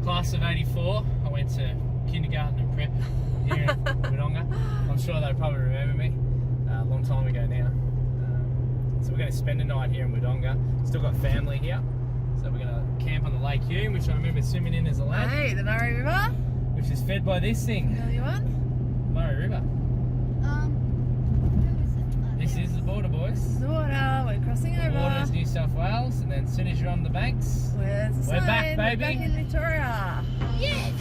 Class of 84. I went to kindergarten and prep here in Wodonga. I'm sure they probably remember me a long time ago now. So we're going to spend a night here in Wodonga. Still got family here. So we're going to camp on the Lake Hume, which I remember swimming in as a lad. Hey, the Murray River. Which is fed by this thing. Tell you what. Murray River. This is the border, boys. The water, we're crossing over. The border is New South Wales, and then as soon as you're on the banks, where's the we're sign? back, baby. We're back in Victoria. Yes!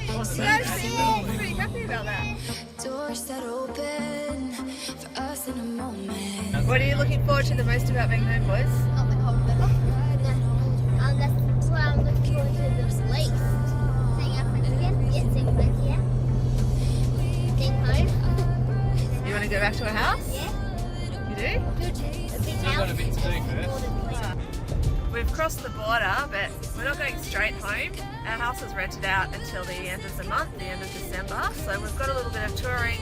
You guys seem pretty happy about that. Doors that open for us in a moment. What are you looking forward to the most about being home, boys? Oh, the cold weather. That's what I'm looking forward to the least. Seeing our friends again. Yeah, seeing friends, yeah. Being home. You want to go back to our house? Yeah. You do? A big we've house. got a bit to do first. We've crossed the border, but we're not going straight home. Our house is rented out until the end of the month, the end of December. So we've got a little bit of touring,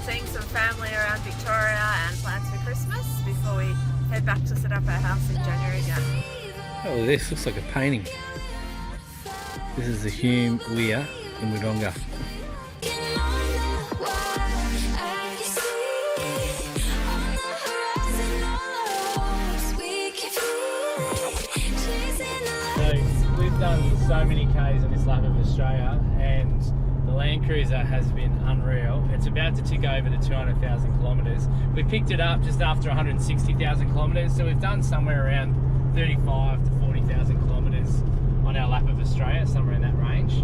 seeing some family around Victoria and plans for Christmas before we head back to set up our house in January again. Oh, this looks like a painting. This is the Hume Weir in Wodonga. So we've done so many Ks on this lap of Australia, and the Land Cruiser has been unreal. It's about to tick over to 200,000 kilometres. We picked it up just after 160,000 kilometres, so we've done somewhere around 35 to 40,000 kilometres on our lap of Australia, somewhere in that range.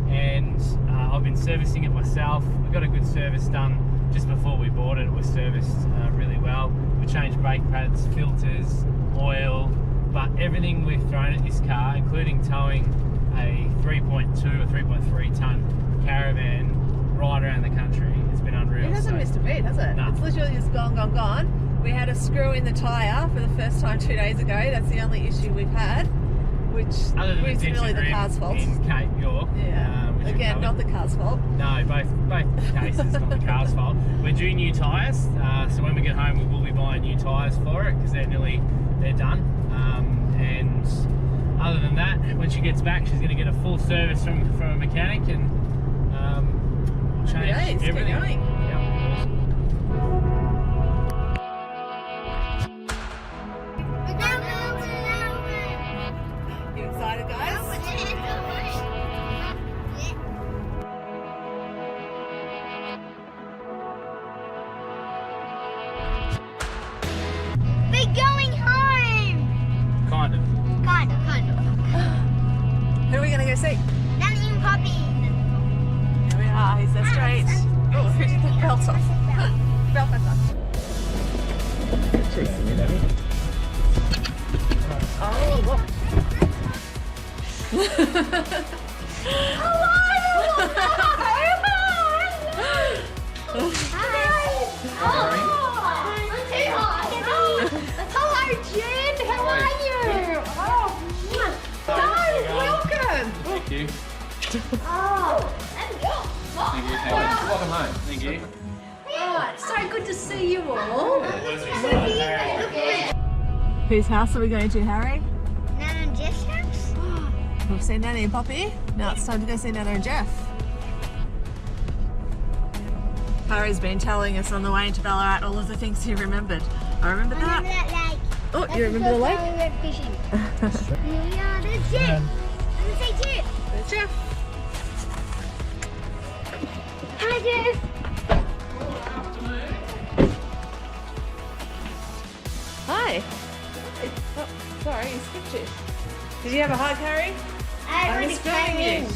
And I've been servicing it myself. We got a good service done just before we bought it. It was serviced really well. We changed brake pads, filters, oil, but everything we've thrown at this car, including towing a 3.2 or 3.3 tonne caravan right around the country, it's been unreal. It hasn't missed a beat, has it? No. It's literally just gone. We had a screw in the tyre for the first time 2 days ago. That's the only issue we've had, which is really the car's fault. In Cape York. Yeah. Again, not the car's fault. No, both cases not the car's fault. We're due new tyres, so when we get home we will be buying new tyres for it because they're done. And other than that, when she gets back, she's going to get a full service from a mechanic and change everything. Keep going. Yep. You excited, guys? We're going home! Kind of. Kind of. Who are we going to go see? Nanny and Poppy. Here we are. He's there straight. Oh, who did the belt off? Belt off. Oh, look. Hello, Jen. How are you? Oh, Guys, welcome. Thank you. oh, Thank you. Welcome home. Thank you. oh, so good to see you all. Whose house are we going to, Harry? Nana and Jeff's house. We've seen Nanny and Poppy. Now it's time to go see Nana and Jeff. Harry's been telling us on the way into Ballarat all of the things he remembered. I remember that. Remember that lake? Oh, That's you remember the lake? We went fishing. Here we are. There's Jeff. Let's say Jeff. There's Jeff. Hi, Jeff. Hi. Oh, sorry, you skipped it. Did you have a hug, Harry? I already was filming came you. in.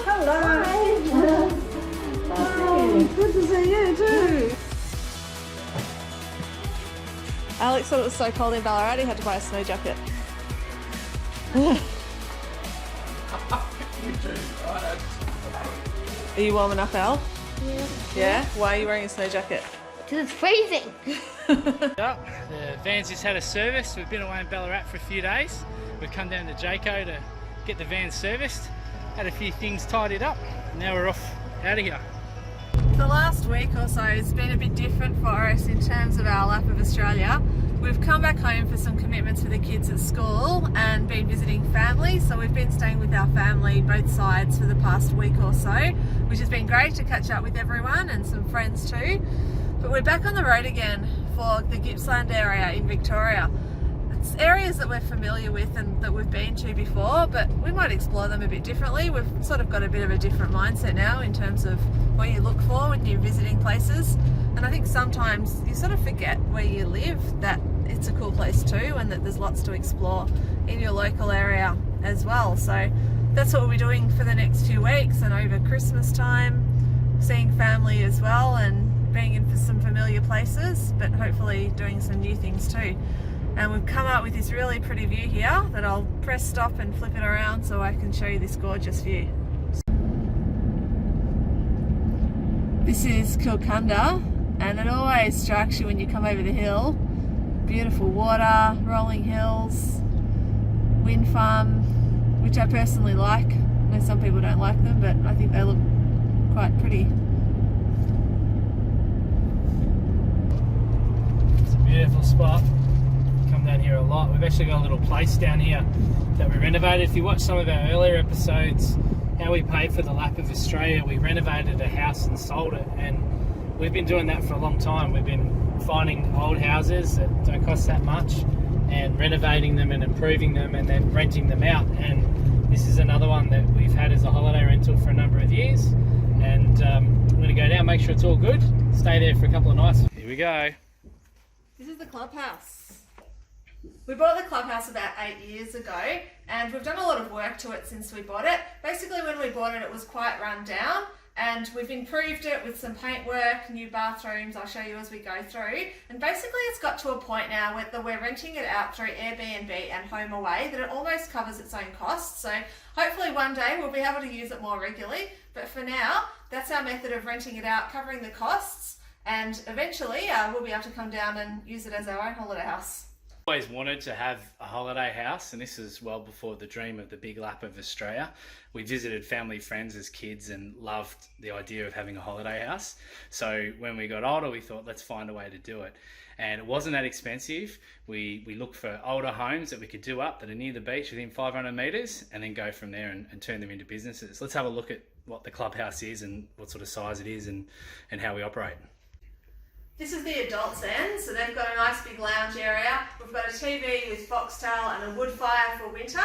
Hello. Good to see you too. Alex thought it was so cold in Ballarat he had to buy a snow jacket. Are you warm enough, Al? Yeah. Yeah? Why are you wearing a snow jacket? Because it's freezing. The van's just had a service. We've been away in Ballarat for a few days. We've come down to Jayco to get the van serviced. Had a few things tidied up. Now we're off out of here. The last week or so has been a bit different for us in terms of our lap of Australia. We've come back home for some commitments for the kids at school and been visiting family. So we've been staying with our family, both sides, for the past week or so, which has been great to catch up with everyone and some friends too. But we're back on the road again for the Gippsland area in Victoria. It's areas that we're familiar with and that we've been to before, but we might explore them a bit differently. We've sort of got a bit of a different mindset now in terms of what you look for when you're visiting places. And I think sometimes you sort of forget where you live that it's a cool place too, and that there's lots to explore in your local area as well. So that's what we'll be doing for the next few weeks and over Christmas time, seeing family as well and being in for some familiar places, but hopefully doing some new things too. And we've come up with this really pretty view here that I'll press stop and flip it around so I can show you this gorgeous view. This is Kilcunda, and it always strikes you when you come over the hill. Beautiful water, rolling hills, wind farm, which I personally like. I know some people don't like them, but I think they look quite pretty. It's a beautiful spot. Come down here a lot. We've actually got a little place down here that we renovated. If you watch some of our earlier episodes, how we paid for the lap of Australia, we renovated a house and sold it, and we've been doing that for a long time. We've been finding old houses that don't cost that much and renovating them and improving them and then renting them out. And this is another one that we've had as a holiday rental for a number of years. And I'm going to go down, make sure it's all good, stay there for a couple of nights. Here we go. This is the clubhouse. We bought the clubhouse about 8 years ago, and we've done a lot of work to it since we bought it. Basically, when we bought it, it was quite run down, and we've improved it with some paintwork, new bathrooms. I'll show you as we go through. And basically, it's got to a point now where we're renting it out through Airbnb and Home Away that it almost covers its own costs. So hopefully one day we'll be able to use it more regularly. But for now, that's our method of renting it out, covering the costs, and eventually we'll be able to come down and use it as our own holiday house. Always wanted to have a holiday house, and this is well before the dream of the big lap of Australia. We visited family friends as kids and loved the idea of having a holiday house. So when we got older, we thought, let's find a way to do it. And it wasn't that expensive. We looked for older homes that we could do up that are near the beach within 500 metres and then go from there and turn them into businesses. Let's have a look at what the clubhouse is and what sort of size it is and how we operate. This is the adults' end, so they've got a nice big lounge area. We've got a TV with foxtail and a wood fire for winter.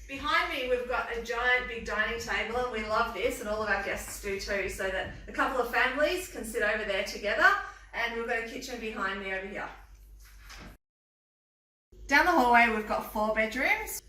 Behind me we've got a giant big dining table, and we love this, and all of our guests do too, so that a couple of families can sit over there together. And we've got a kitchen behind me over here. Down the hallway we've got 4 bedrooms.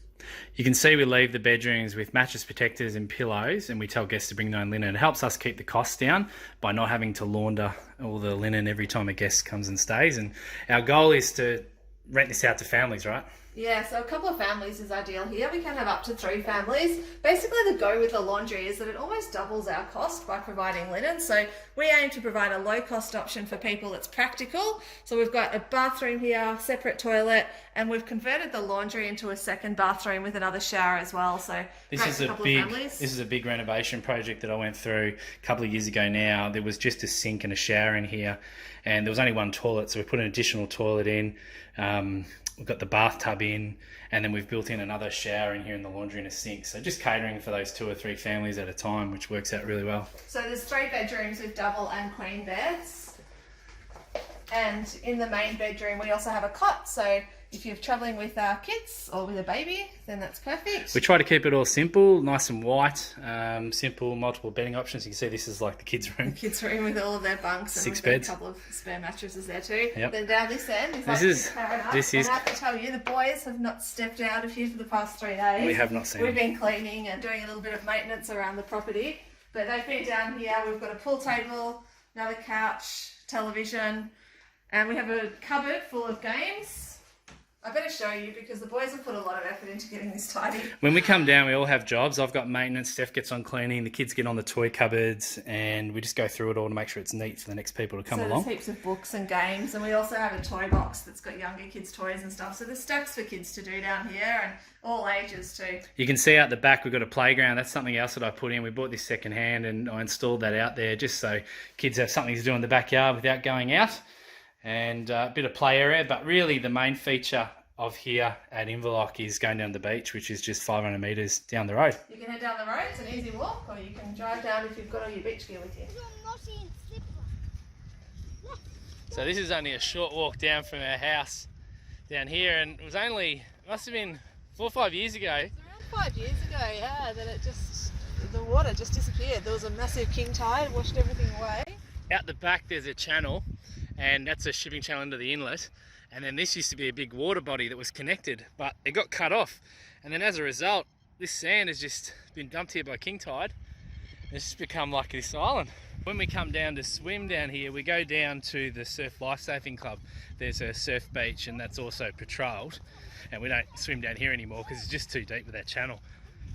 You can see we leave the bedrooms with mattress protectors and pillows, and we tell guests to bring their own linen. It helps us keep the costs down by not having to launder all the linen every time a guest comes and stays. And our goal is to rent this out to families, right? Yeah, so a couple of families is ideal here. We can have up to 3 families. Basically, the go with the laundry is that it almost doubles our cost by providing linen. So we aim to provide a low-cost option for people that's practical. So we've got a bathroom here, separate toilet, and we've converted the laundry into a second bathroom with another shower as well. So this is a big renovation project that I went through a couple of years ago now. There was just a sink and a shower in here, and there was only one toilet, so we put an additional toilet in. We've got the bathtub in, and then we've built in another shower in here in the laundry and a sink. So just catering for those 2 or 3 families at a time, which works out really well. So there's 3 bedrooms with double and queen beds. And in the main bedroom, we also have a cot. So if you're traveling with kids or with a baby, then that's perfect. We try to keep it all simple, nice and white, simple, multiple bedding options. You can see this is like the kids' room. The kids' room with all of their bunks, and 6 we've got beds. a couple of spare mattresses there too. Yep. Then down this end is caravan. And I have to tell you, the boys have not stepped out of here for the past 3 days. We have not seen We've them. been cleaning and doing a little bit of maintenance around the property, but they've been down here. We've got a pool table, another couch, television, and we have a cupboard full of games. I better show you because the boys have put a lot of effort into getting this tidy. When we come down, we all have jobs. I've got maintenance, Steph gets on cleaning, the kids get on the toy cupboards, and we just go through it all to make sure it's neat for the next people to come along. So there's heaps of books and games, and we also have a toy box that's got younger kids' toys and stuff. So there's stacks for kids to do down here, and all ages too. You can see out the back we've got a playground. That's something else that I put in. We bought this second hand, and I installed that out there just so kids have something to do in the backyard without going out. and a bit of play area. But really the main feature of here at Inverloch is going down the beach, which is just 500 metres down the road. You can head down the road, it's an easy walk, or you can drive down if you've got all your beach gear with you. So this is only a short walk down from our house down here, and it was only, must have been 4 or 5 years ago. Around 5 years ago, yeah, that the water just disappeared. There was a massive king tide, washed everything away. Out the back there's a channel, and that's a shipping channel into the inlet, and then this used to be a big water body that was connected, but it got cut off, and then as a result this sand has just been dumped here by king tide. It's just become like this island. When we come down to swim down here, we go down to the Surf Lifesaving Club. There's a surf beach, and that's also patrolled, and we don't swim down here anymore because it's just too deep with that channel.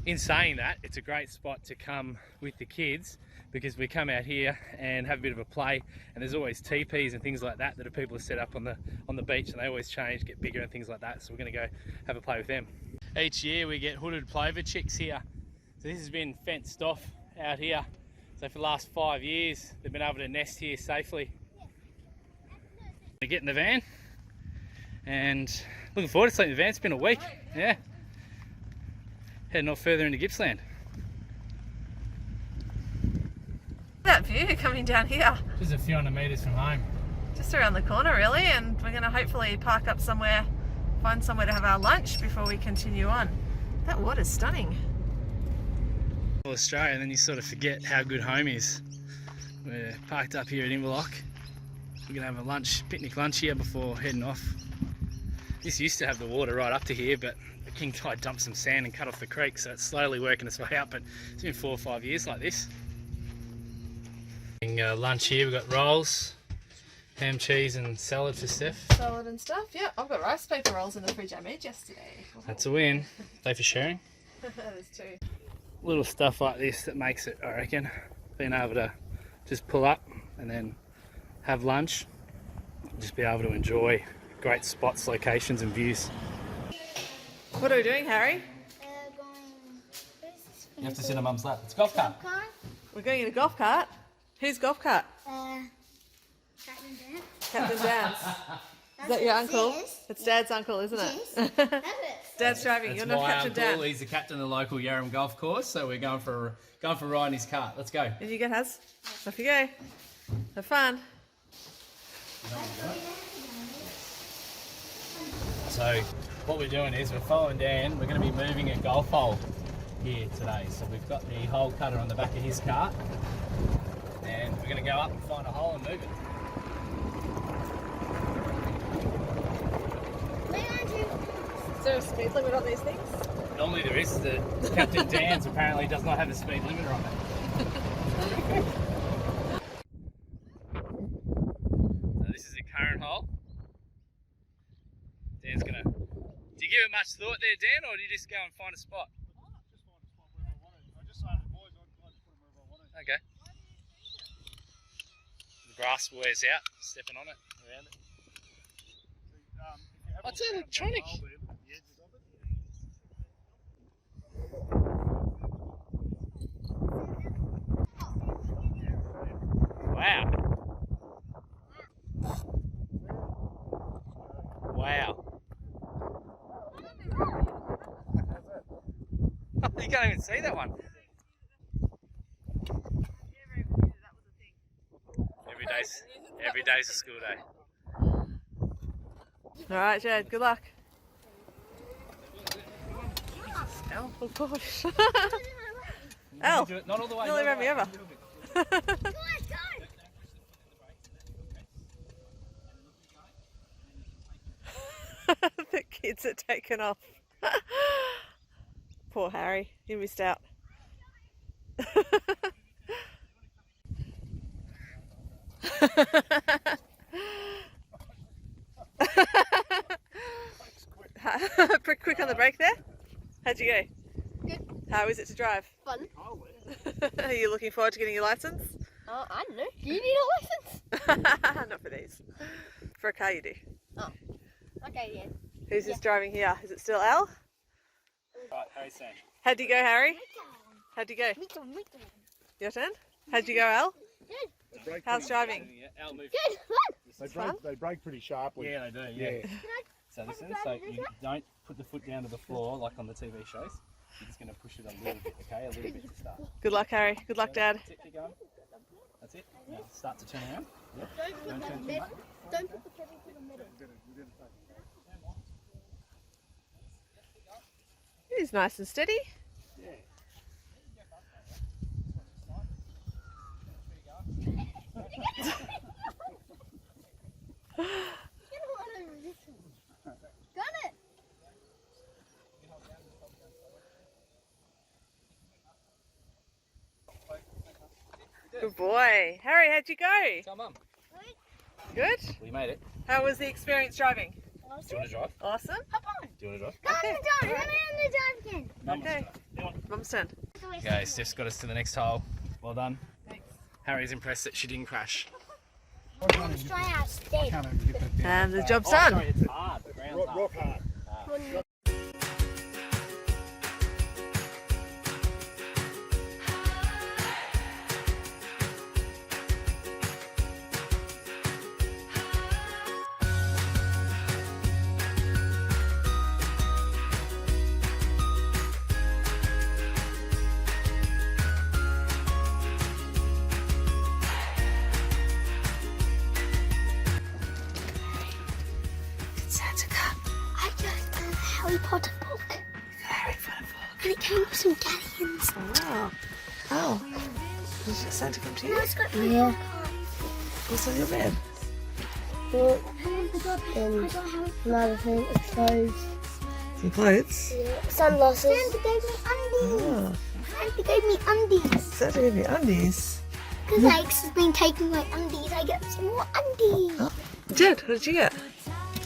In saying that, it's a great spot to come with the kids, because we come out here and have a bit of a play, and there's always teepees and things like that that people have set up on the beach, and they always change, get bigger and things like that, so we're going to go have a play with them. Each year we get hooded plover chicks here, so this has been fenced off out here, so for the last 5 years they've been able to nest here safely. We get in the van and looking forward to sleeping in the van. It's been a week, yeah. Heading off further into Gippsland. That view coming down here. Just a few hundred metres from home. Just around the corner really, and we're going to hopefully park up somewhere, find somewhere to have our lunch before we continue on. That water's stunning. Australia, and then you sort of forget how good home is. We're parked up here at Inverloch. We're going to have a lunch, picnic lunch here before heading off. This used to have the water right up to here, but the king tide dumped some sand and cut off the creek, so it's slowly working its way out, but it's been 4 or 5 years like this. Lunch here, we've got rolls, ham, cheese and salad for Steph. Salad and stuff, yeah. I've got rice paper rolls in the fridge I made yesterday. That's a win. Thanks for sharing. There's two. Little stuff like this that makes it, I reckon, being able to just pull up and then have lunch, just be able to enjoy great spots, locations and views. What are we doing, Harry? You have to sit on Mum's lap. It's a golf cart. We're going in a golf cart. Whose golf cart? Captain Dan. Captain Dan's. Is that your uncle? It's Dad's uncle, isn't it? Dad's driving. You're not Captain Dan. He's the captain of the local Yarram golf course, so we're going for a ride in his cart. Let's go. And you go, Haz. Off you go. Have fun. So what we're doing is we're following Dan. We're going to be moving a golf hole here today. So we've got the hole cutter on the back of his cart, and we're going to go up and find a hole and move it. Is there a speed limit on these things? Normally there is. The Captain Dan's apparently does not have a speed limiter on it. So this is the current hole. Dan's gonna... Do you give it much thought there, Dan, or do you just go and find a spot? Okay. The grass wears out, stepping on it, around it. Oh, it's electronic. Wow. Wow. You can't even see that one. Every day's a school day. Alright, Jed, good luck. Al, oh gosh. Al, Not all the way. nearly ran me over. The kids are taken off. Poor Harry, he missed out. Quick on the brake there. How'd you go? Good. How is it to drive? Fun. Are you looking forward to getting your license? I don't know. Do you need a license? Not for these. For a car you do. Oh. Okay, yeah. Who's just driving here? Is it still Al? Right, Harry's saying. How'd you go, Harry? How'd you go? Me too. Your turn? How'd you go, Al? Good. How's driving? Al, move. Good. Fun. The They break pretty sharply. Yeah, they do. Yeah. So listen, so you don't put the foot down to the floor like on the TV shows. You're just going to push it a little bit, okay? A little bit to start. Good luck, Harry. Good luck, Dad. That's it, keep going. That's it. Now start to turn around. Yep. Don't put the middle. Don't put the pedal to the middle. He's nice and steady. Got it. Good boy. Harry, how'd you go? Come on. Good? We made it. How was the experience driving? Do you want to drive? Awesome. Hop on. Do you want to drive? Go on the drive. Run on the drive again. Okay. Mum's turn. Okay, Steph's got us to the next hole. Well done. Thanks. Harry's impressed that she didn't crash. Let's try out steady. And the job's Oh, done. sorry, it's hard. The ground's hard. Rock hard. I just got a Harry Potter book. And it came with some galleons. Wow. Oh. Did Santa come to you? Yeah. What's on your bed? Well, and another thing, clothes. Some clothes. Sunglasses. Santa gave me undies. Oh. Santa gave me undies. Santa gave you undies. Because Alex has been taking my undies, I get some more undies. Oh. Jed, what did you get?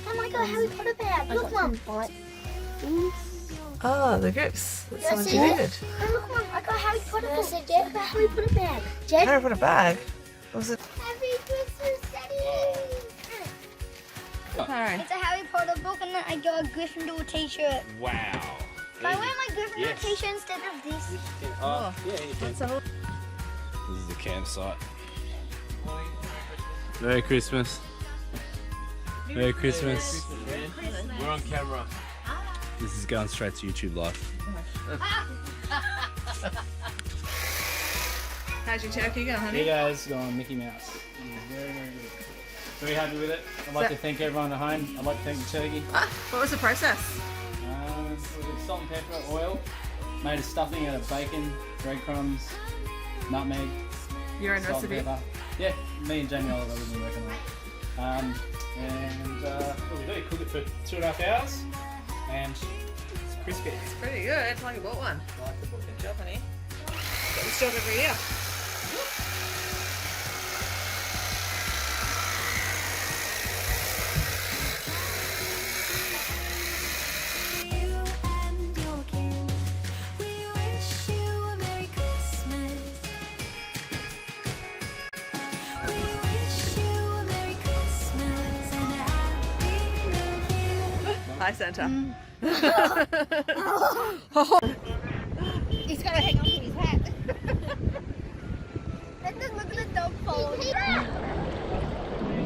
Oh my god, Harry Potter bag. Look, Mum. Oh, the grips. That's Yes, what it you is. needed. Oh, look, Mum, I got Harry Potter bag. I got Harry Potter bag. Jed? Harry put a bag. What was it? Happy Christmas, Daddy! Harry. It's a Harry Potter book and then I got a Gryffindor t-shirt. Wow. Can I wear my Gryffindor Yes. t-shirt instead of this? Oh, yeah, you can. What's a whole... This is the campsite. Merry Christmas. Merry Christmas. We're on camera. This is going straight to YouTube Live. How's your turkey going, honey? Hey guys, going Mickey Mouse. Very, very good. Very happy with it. I'd like to thank everyone at home. I'd like to thank the turkey. What was the process? We did salt and pepper, oil. Made a stuffing out of bacon, breadcrumbs, nutmeg, Your own salt and recipe. pepper. Yeah, me and Jamie Oliver have been working on it. What we do, cook it for 2.5 hours, and it's crispy. It's pretty good. Like you bought one. I like the book. Good job, honey. Got this job every year. Hi, Santa. He's got to hang on to his hat. Look at the dog following.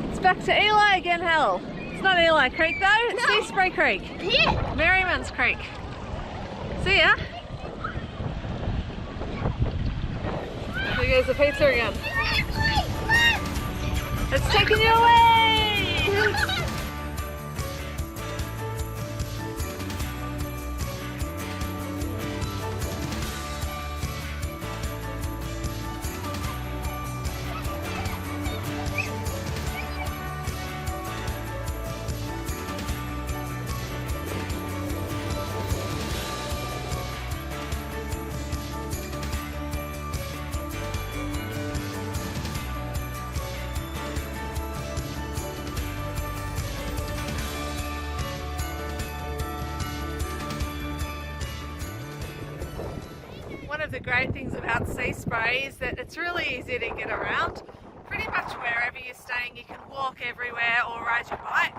It's back to Eli again, Hal. It's not Eli Creek though, it's Sea Spray Creek. Yeah. Merriman's Creek. See ya. There goes the pizza again. It's taking you away! One of the great things about Sea Spray is that it's really easy to get around. Pretty much wherever you're staying, you can walk everywhere or ride your bike.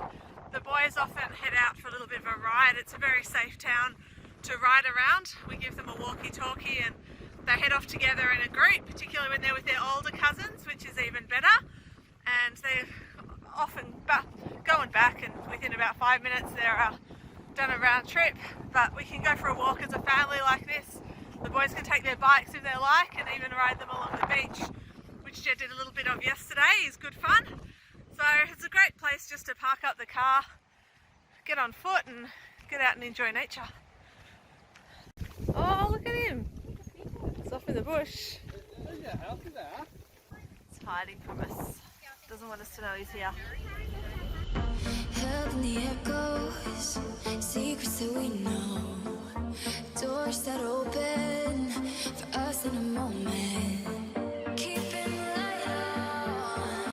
The boys often head out for a little bit of a ride. It's a very safe town to ride around. We give them a walkie-talkie and they head off together in a group, particularly when they're with their older cousins, which is even better. And they off and going back, and within about 5 minutes they're done a round trip. But we can go for a walk as a family like this. The boys can take their bikes if they like and even ride them along the beach, which Jed did a little bit of yesterday. It's good fun. So it's a great place just to park up the car, get on foot and get out and enjoy nature. Oh, look at him. It's off in the bush. It's hiding from us. Doesn't want us to know he's here. Held in the echoes, secrets that we know.